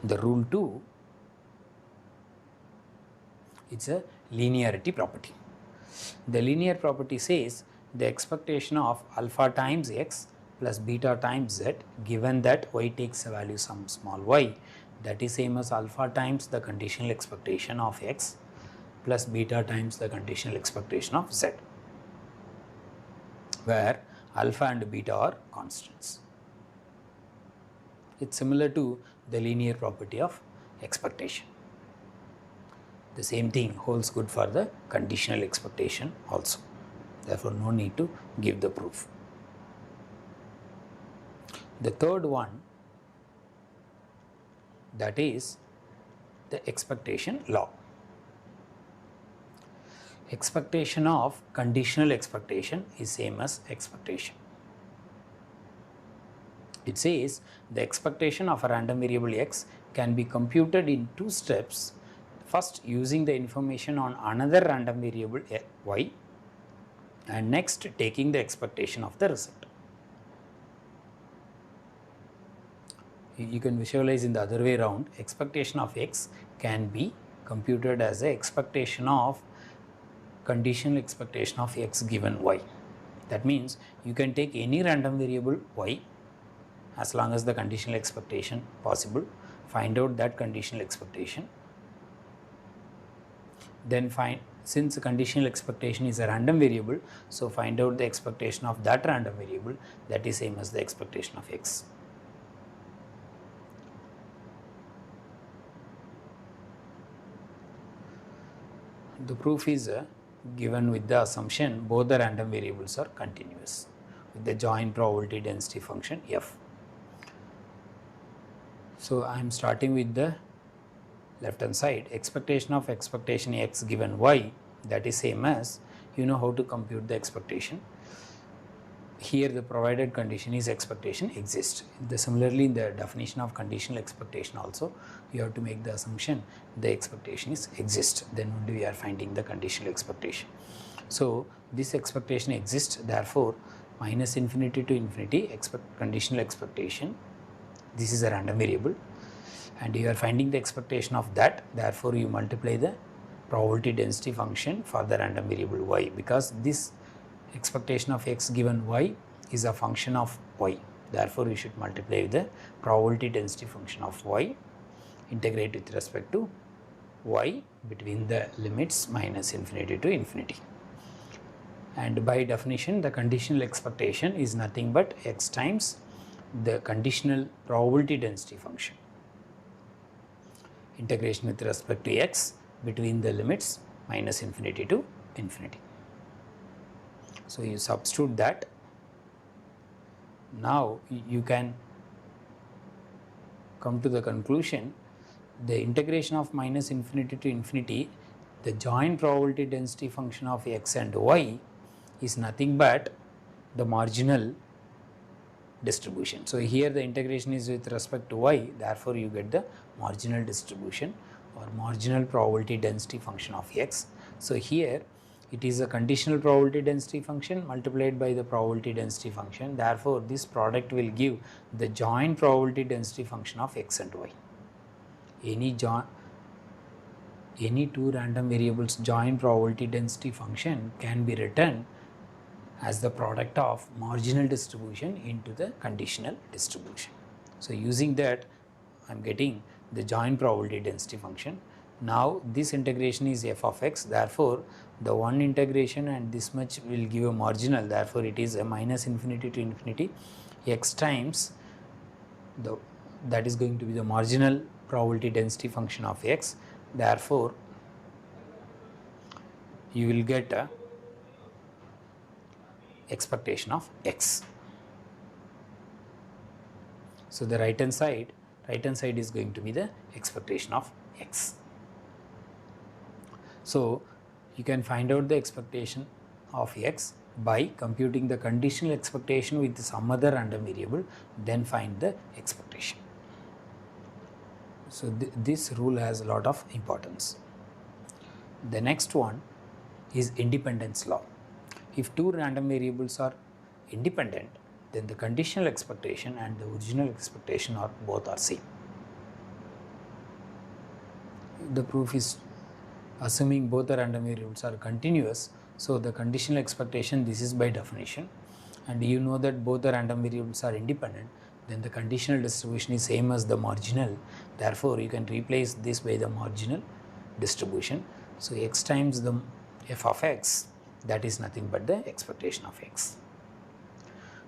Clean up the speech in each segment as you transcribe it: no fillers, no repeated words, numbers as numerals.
The rule 2, it's a linearity property. The linear property says the expectation of alpha times x plus beta times z given that y takes a value some small y, that is same as alpha times the conditional expectation of x plus beta times the conditional expectation of z, where alpha and beta are constants. It's similar to the linear property of expectation. The same thing holds good for the conditional expectation also. Therefore, no need to give the proof. The third one, that is the expectation law. Expectation of conditional expectation is same as expectation. It says the expectation of a random variable x can be computed in 2 steps. First, using the information on another random variable y, and next taking the expectation of the result. You can visualize in the other way around. Expectation of x can be computed as a expectation of conditional expectation of x given y. That means you can take any random variable y as long as the conditional expectation possible, find out that conditional expectation, then find, since the conditional expectation is a random variable, so find out the expectation of that random variable, that is same as the expectation of x. The proof is given with the assumption both the random variables are continuous with the joint probability density function f. So I am starting with the left hand side. Expectation of expectation x given y, that is same as, you know how to compute the expectation. Here the provided condition is expectation exists. Similarly, in the definition of conditional expectation also, you have to make the assumption the expectation is exist, then only we are finding the conditional expectation. So this expectation exists, therefore minus infinity to infinity conditional expectation, this is a random variable and you are finding the expectation of that, therefore you multiply the probability density function for the random variable y, because this expectation of x given y is a function of y, therefore you should multiply with the probability density function of y, integrate with respect to y between the limits minus infinity to infinity. And by definition, the conditional expectation is nothing but x times the conditional probability density function, integration with respect to x between the limits minus infinity to infinity. So you substitute that. Now you can come to the conclusion, the integration of minus infinity to infinity, the joint probability density function of x and y is nothing but the marginal distribution. So here the integration is with respect to y, therefore you get the marginal distribution or marginal probability density function of x. So here it is a conditional probability density function multiplied by the probability density function, therefore this product will give the joint probability density function of x and y. Any two random variables joint probability density function can be written as the product of marginal distribution into the conditional distribution. So using that I am getting the joint probability density function. Now this integration is f of x, therefore the one integration and this much will give a marginal, therefore it is a minus infinity to infinity x times that is going to be the marginal probability density function of x, therefore you will get a expectation of x. So the right hand side is going to be the expectation of x. So you can find out the expectation of x by computing the conditional expectation with some other random variable, then find the expectation. So this rule has a lot of importance. The next one is independence law. If two random variables are independent, then the conditional expectation and the original expectation are both are same. the proof is assuming both the random variables are continuous. So the conditional expectation, this is by definition, and you know that both the random variables are independent, then the conditional distribution is same as the marginal. Therefore you can replace this by the marginal distribution. So x times the f of x, that is nothing but the expectation of x.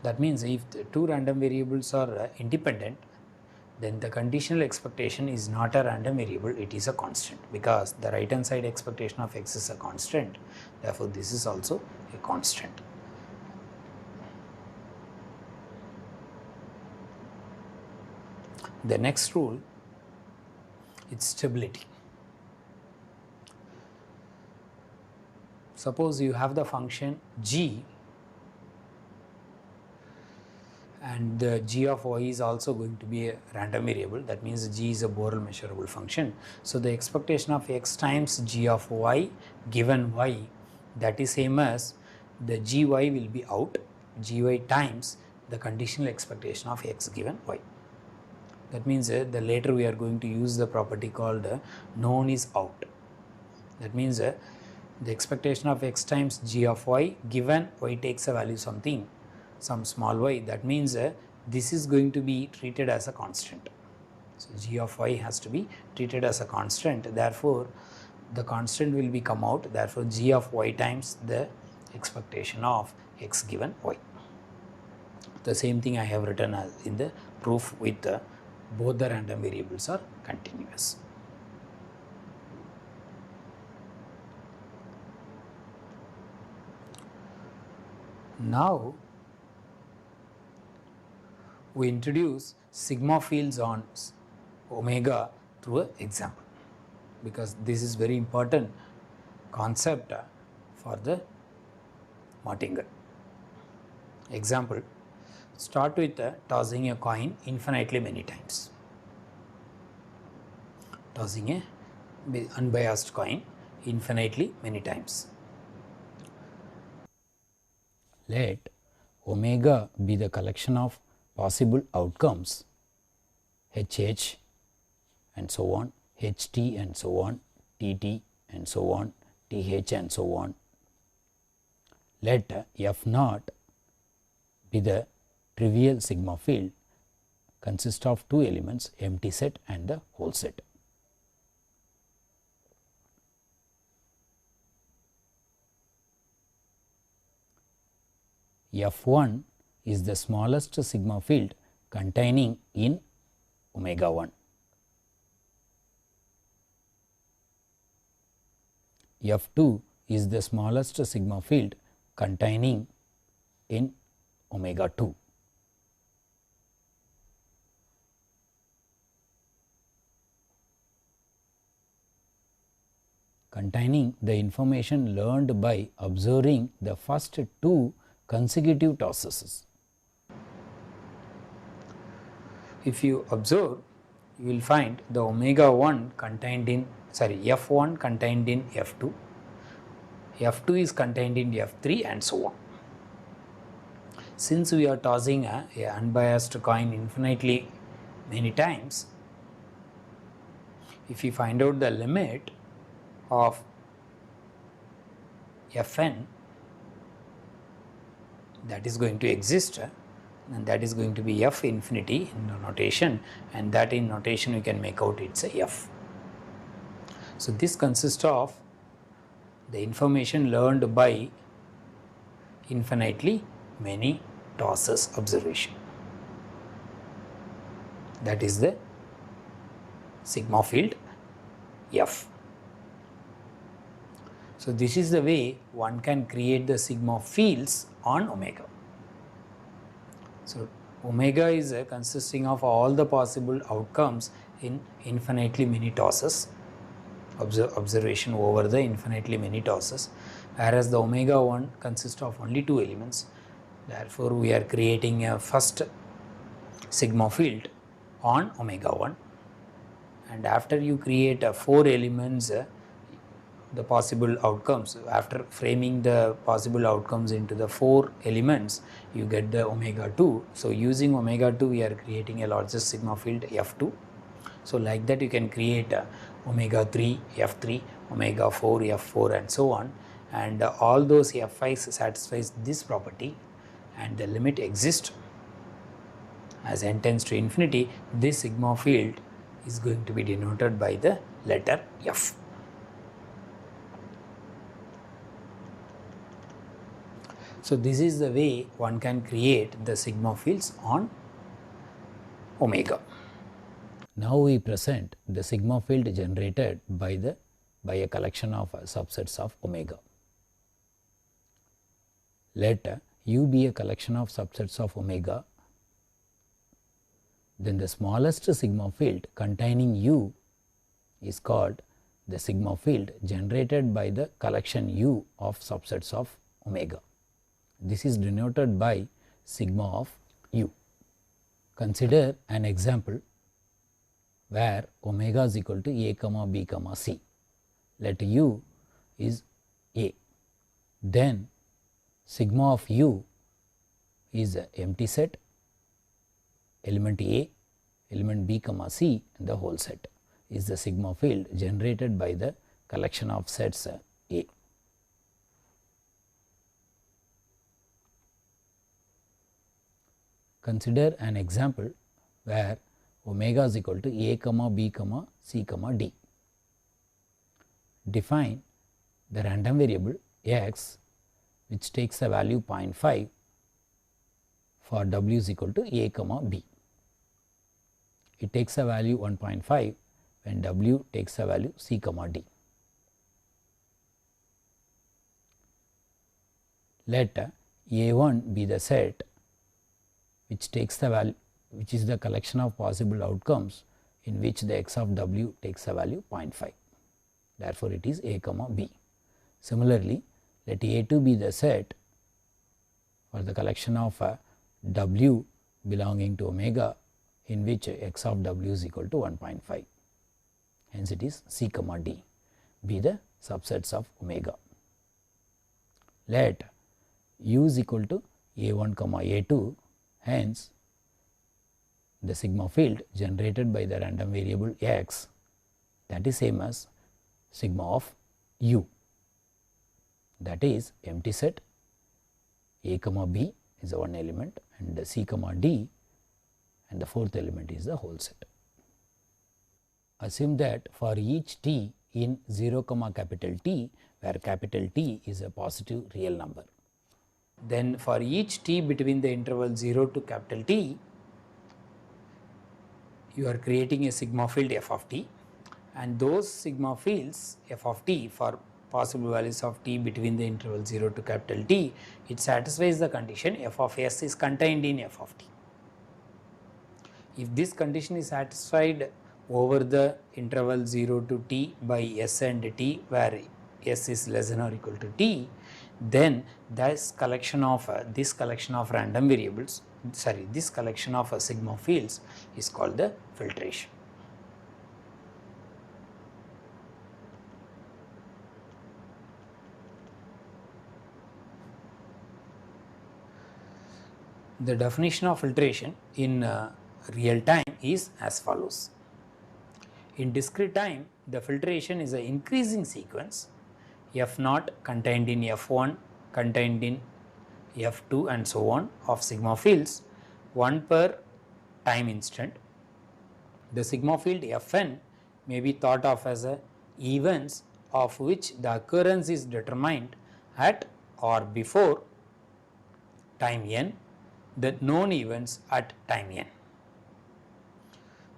That means if the two random variables are independent, then the conditional expectation is not a random variable, it is a constant, because the right hand side expectation of x is a constant. Therefore this is also a constant. The next rule is stability. Suppose you have the function g, and the g of y is also going to be a random variable. That means g is a Borel measurable function. So the expectation of x times g of y given y, that is same as the gy will be out, gy times the conditional expectation of x given y. That means the later we are going to use the property called known is out. That means the expectation of x times g of y given y takes a value something, some small y, that means this is going to be treated as a constant. So g of y has to be treated as a constant, therefore the constant will be come out, therefore g of y times the expectation of x given y. The same thing I have written as in the proof with both the random variables are continuous. Now we introduce sigma fields on omega through an example, because this is very important concept for the Martingale. Example, start with tossing a coin infinitely many times. Tossing a unbiased coin infinitely many times. Let omega be the collection of possible outcomes, HH and so on, HT and so on, TT and so on, TH and so on. Let F naught be the trivial sigma field, consist of two elements, empty set and the whole set. F1 is the smallest sigma field containing in omega 1. F2 is the smallest sigma field containing in omega 2. Containing the information learned by observing the first two consecutive tosses. If you observe, you will find the omega 1 contained in F1 contained in F2, F2 is contained in F3 and so on. Since we are tossing a unbiased coin infinitely many times, if you find out the limit of Fn that is going to exist, and that is going to be F infinity in the notation, and that in notation we can make out it's a F. So this consists of the information learned by infinitely many tosses observation. That is the sigma field F. So this is the way one can create the sigma fields on omega. So omega is consisting of all the possible outcomes in infinitely many tosses, observation over the infinitely many tosses, whereas the omega 1 consists of only two elements. Therefore we are creating a first sigma field on omega 1, and after you create four elements, the possible outcomes, after framing the possible outcomes into the four elements, you get the omega 2. So using omega 2 we are creating a largest sigma field F2. So like that you can create omega 3 F3, omega 4 F4 and so on, and all those Fi's satisfies this property and the limit exists as n tends to infinity, this sigma field is going to be denoted by the letter F. So this is the way one can create the sigma fields on omega. Now we present the sigma field generated by a collection of subsets of omega. Let U be a collection of subsets of omega, then the smallest sigma field containing U is called the sigma field generated by the collection U of subsets of omega. This is denoted by sigma of U. Consider an example where omega is equal to a comma b comma c. Let U is A. Then sigma of U is an empty set, element A, element B comma C, and the whole set is the sigma field generated by the collection of sets A. Consider an example where omega is equal to a comma b comma c comma d. Define the random variable x which takes a value 0.5 for w is equal to a comma b. It takes a value 1.5 when w takes a value c comma d. Let A1 be the set which takes the value, which is the collection of possible outcomes in which the x of w takes a value 0.5. Therefore, it is a comma b. Similarly, let A2 be the set for the collection of w belonging to omega in which x of w is equal to 1.5. Hence, it is c comma d be the subsets of omega. Let u is equal to a1 comma a2. Hence, the sigma field generated by the random variable x, that is same as sigma of u, that is empty set a comma b is the one element and c comma d and the fourth element is the whole set. Assume that for each t in 0 comma capital T, where capital T is a positive real number, then for each t between the interval 0 to capital T, you are creating a sigma field f of t, and those sigma fields f of t for possible values of t between the interval 0 to capital T, it satisfies the condition f of s is contained in f of t. If this condition is satisfied over the interval 0 to t by s and t, where s is less than or equal to t, then this collection of random variables, this collection of sigma fields is called the filtration. The definition of filtration in real time is as follows. In discrete time, the filtration is an increasing sequence, f0 contained in f1, contained in f2 and so on of sigma fields, one per time instant. The sigma field fn may be thought of as events of which the occurrence is determined at or before time n, the known events at time n.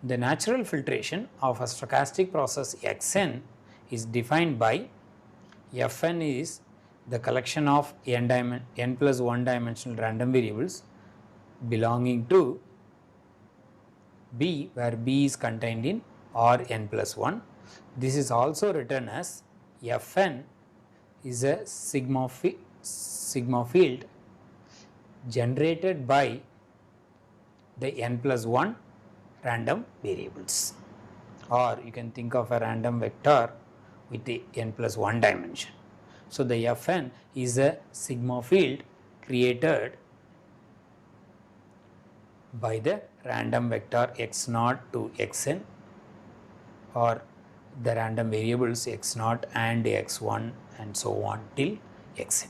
The natural filtration of a stochastic process xn is defined by fn is the collection of n plus 1 dimensional random variables belonging to B, where B is contained in Rn plus 1. This is also written as Fn is a sigma field generated by the n plus 1 random variables, or you can think of a random vector with the n plus 1 dimension. So, the Fn is a sigma field created by the random vector x0 to xn, or the random variables x0 and x1 and so on till xn.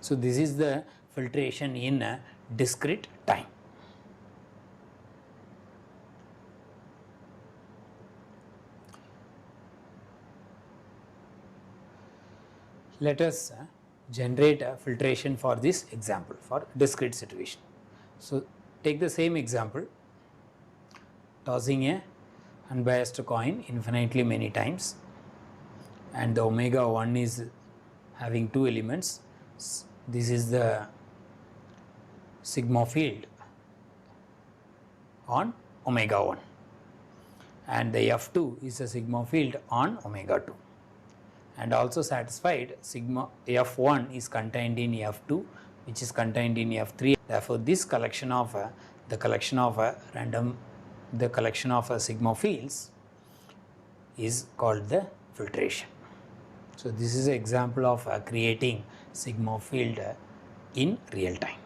So this is the filtration in a discrete time. Let us generate a filtration for this example for discrete situation. So take the same example, tossing a unbiased coin infinitely many times, and the omega 1 is having two elements. This is the sigma field on omega 1, and the F2 is a sigma field on omega 2, and also satisfied sigma F1 is contained in F2, which is contained in F3. Therefore, this collection of the collection of sigma fields is called the filtration. So this is an example of creating sigma field in real time.